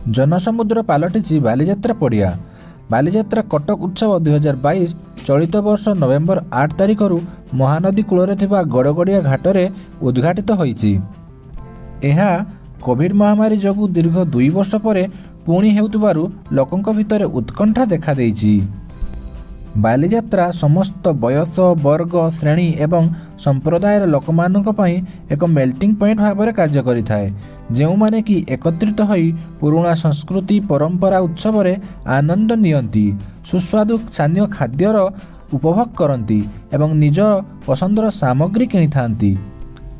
जनसमुद्र पालटिछि बालीजात्रा पड़िया। बालीजात्रा कटक उत्सव 2022 चलित वर्ष नवेम्बर 8 तारिखर महानदी कूल गड़गड़िया घाट में उद्घाटित होइछि। एहा कोविड महामारी जोगु दीर्घ 2 वर्ष पर पुणी हेउतबारु लोकंक भितर उत्कंठा देखा देइछि। बालीजात्रा समस्त बयस वर्ग श्रेणी एवं संप्रदायर लोकमानक पई एक मेल्टिंग पॉइंट भाव में कार्य करिथाए, जेउ माने कि एकत्रित होई पुराणा संस्कृति परंपरा उत्सव रे आनंद नियंती, सुस्वादु स्थानीय खाद्यर उपभोग करती एवं निज पसंदर सामग्री किनी थांती।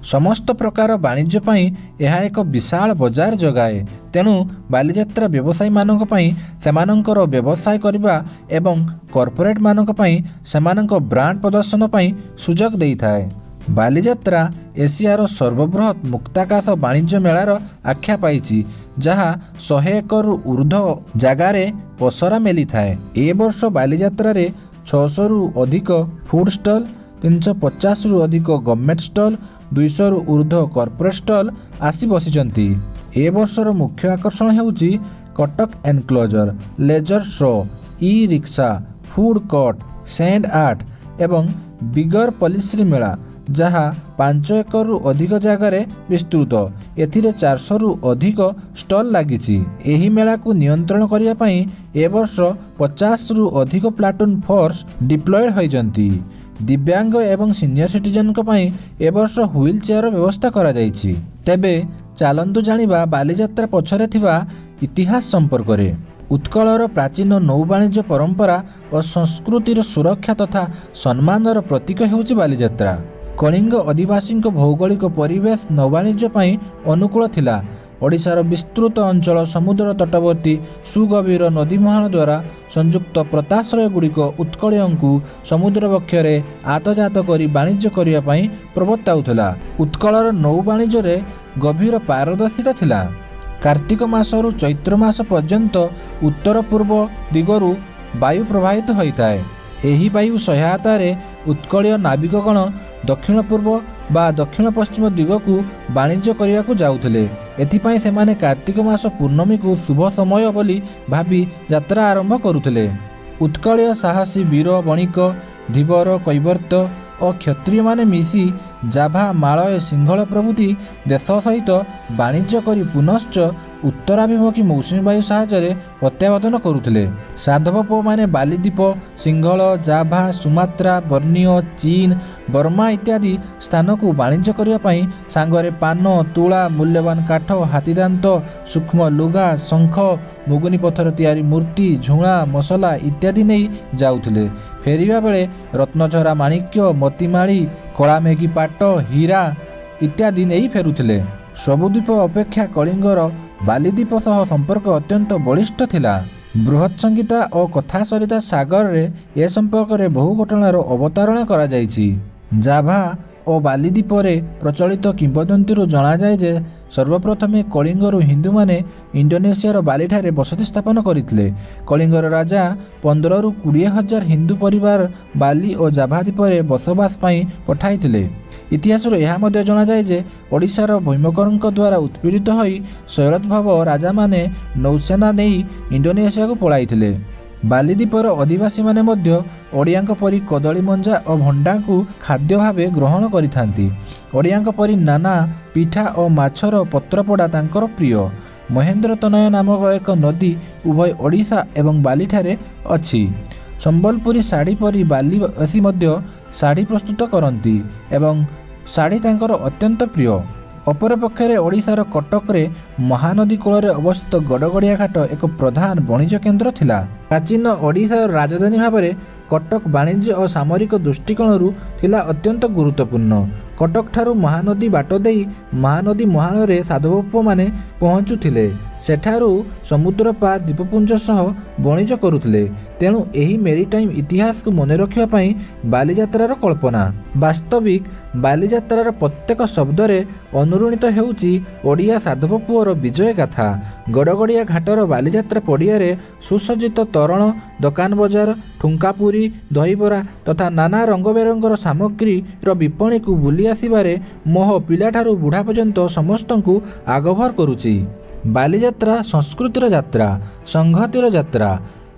समस्त प्रकार वाणिज्य पई यह एक विशाल बजार जगाए। तेणु बालीजात्रा व्यवसायी मानक पई सेमानंकर व्यवसाय करबा एवं कॉर्पोरेट मानक पई सेमानंक ब्रांड प्रदर्शन पई सुजोग देइथाए। बालीजात्रा एशियार सर्वबृहत मुक्ताकाश वाणिज्य मेलार आख्या पाइछि, जहा 100 एकड़ ऊर्ध्व जगार पसरा मेली थाए। ए वर्ष बालीजात्रा रे 600 रु अधिक फूड स्टॉल, 350 रु अधिक गवर्नमेंट स्टॉल, 200 रु ऊर्ध्व कॉर्पोरेट स्टॉल आसी बसिचंती। ए वर्षर मुख्य आकर्षण हेउची Cuttack enclosure, laser show, e rickshaw, food court, sand art एवं बिगर पॉलिश्री मेला, जहाँ 5 एकड़ रु अधिक जगार विस्तृत। एथिरे 400 रु अधिक स्टॉल लागिछि। एही मेला को नियंत्रण करिया पई ए वर्ष 50 रु अधिक प्लाटून फोर्स डिप्लॉयड होइजंती। दिव्यांग एवं सीनियर सिटीजन को पई ए वर्ष व्हील चेयर व्यवस्था करा जाइछि। तेबे चालंतु जानिबा बालीजात्रा पछरे थिबा इतिहास संपर्क रे। उत्कलर प्राचीन नौवाणिज्य परंपरा और संस्कृतिर सुरक्षा तथा सम्मानर प्रतीक हेउछि बालीजात्रा। कलिंग आदिवासी भौगोलिक परिवेश नौवाणिज्य पई अनुकूल थिला। ओडिशार विस्तृत अंचल समुद्र तटवर्ती सुगभीर नदी मुहाण द्वारा संयुक्त प्रताश्रय गुड़िक उत्कलियों समुद्र वक्षरे आतजात करी वाणिज्य करिया पई प्रवर्ताउथला। उत्कलर नौ वाणिज्य रे गभीर पारदर्शिता थिला। कार्तिक मासरु चैत्र मास पर्यंत उत्तर पूर्व दिगरु वायु प्रवाहित होइताए। एही वायु सहायता रे उत्कलीय नाविकगण दक्षिण पूर्व बा दक्षिण पश्चिम दिगकू वाणिज्य करने को जाउथिले। एथिपाई सेमाने कार्तिक मास पूर्णमी को शुभ समय बोली भाबी यात्रा आरंभ करुथिले। उत्कलीय साहसी वीर बणिक धीवर कैवर्त और क्षत्रिय माने मिसी जाभा मालय सिंहल प्रभृति देश सहित वाणिज्य करी पुनश्च उत्तराभिमुखी मौसुमी वायु साहाय्य प्रत्यावर्तन करुथिले। साधव माने बालीद्वीप, सिंहल, जाभा, सुमात्रा, बर्नियो, चीन, बर्मा इत्यादि स्थान को वाणिज्य करने पई सांगरे पान, तुला, मूल्यवान काठ, हाथीदांत, सूक्ष्म लुगा, शंख, मुगुनी पत्थर तैयारी मूर्ति, झुणा, मसला इत्यादि नहीं जाउथिले। फेरिबा बेले रत्नझरा माणिक्य, मोतीमाड़ी, कलामेघी पाट, हीरा इत्यादि नहीं फेरुथिले। सबुद्वीप अपेक्षा कलिंगर बालीद्वीप सह संपर्क अत्यंत बलिष्ठ थिला। बृहत संगीता और कथा सरिता सागर रे ए संपर्क रे बहु घटनार अवतारणा करा जाइछि। जाभा और बालीद्वीप रे प्रचलित किंवदंती जना जाए जे सर्वप्रथमे कलिंगरू हिंदू माने इंडोनेशियार बाली ठारे बसति स्थापन करथिले। कलिंगर राजा 15 रु 20 हजार हिंदू परिवार बाली और जाभा द्वीप रे बसवास पई पठाइथिले। इतिहास यह जना जाए जे ओडिशार भीमकरंक द्वारा उत्पीड़ित होई शरद भव राजा माने नौसेना नहीं इंडोनेशिया को पलाइथिले। बालीद्वीपर आदिवासी माने मध्य ओडियांक परी कदली मंजा और भंडा को खाद्य भावे ग्रहण करिथांती। ओडियांक परी नाना पिठा और माछर पत्रपोड़ा तांकर प्रिय। महेंद्र तनय नामक एक नदी उभय ओडिशा एवं बाली ठारे अछि। संबलपुरी साड़ी परी बालीवासी मध्य साड़ी प्रस्तुत करती एवं साड़ी तांकर अत्यंत प्रिय। अपरपक्षे ओडिशार कटक रे महानदी कूल अवस्थित गड़गड़िया घाट एक प्रधान वाणिज्य केन्द्र थिला। प्राचीन ओडिशार राजधानी भाव में कटक वाणिज्य और सामरिक दृष्टिकोण थिला अत्यंत गुरुत्वपूर्ण। कटक ठारू महानदी बाट देई महानदी मुहाण रे साधव माने पहुँचुथिले। सेठारू समुद्र पा द्वीपपुंज सह वाणिज्य करुथिले। तेणु एही मेरीटाइम इतिहास को मने रखिया पई बालीजात्रार कल्पना। वास्तविक बालीजात्रार प्रत्येक शब्द रे अनुरणित हेउची ओडिया साधव पुअर विजय गाथा। गड़गड़िया घाटर बालीजात्रा पड़िया रे सुसज्जित तोरण, दुकान बजार, ठुंकापुरी, दहीबरा तथा नाना रंग बेरंगर सामग्री विपणी को बुली आसबारे मोह पिलाठारू बुढ़ा पर्यंत समस्त को आगभर करुची। बालीजात्रा संस्कृतिर यात्रा, संहतिर यात्रा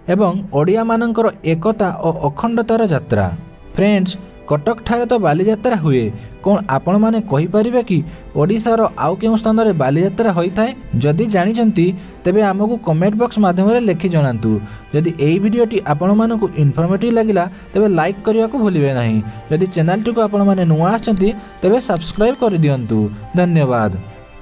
एवं ओडिया मानकर एकता और अखंडतार यात्रा। फ्रेंड्स, कटक ठारे तो बालीजात्रा हुए, कौन आपण माने कहि परिबे कि ओडिशार आउ केउ स्थान रे बालीजात्रा होई थाए? जदि जानिचंती तेबे आमको कमेंट बॉक्स माध्यम रे लिखि जणांतु। जदि एई वीडियोटी आपण मानकु इन्फॉर्मेटिव लागिला तेबे लाइक करिया को भूलिबे नाही। जदि चैनल टी को आपण माने नुआ आछंती तेबे सब्सक्राइब कर दियंतु। धन्यवाद।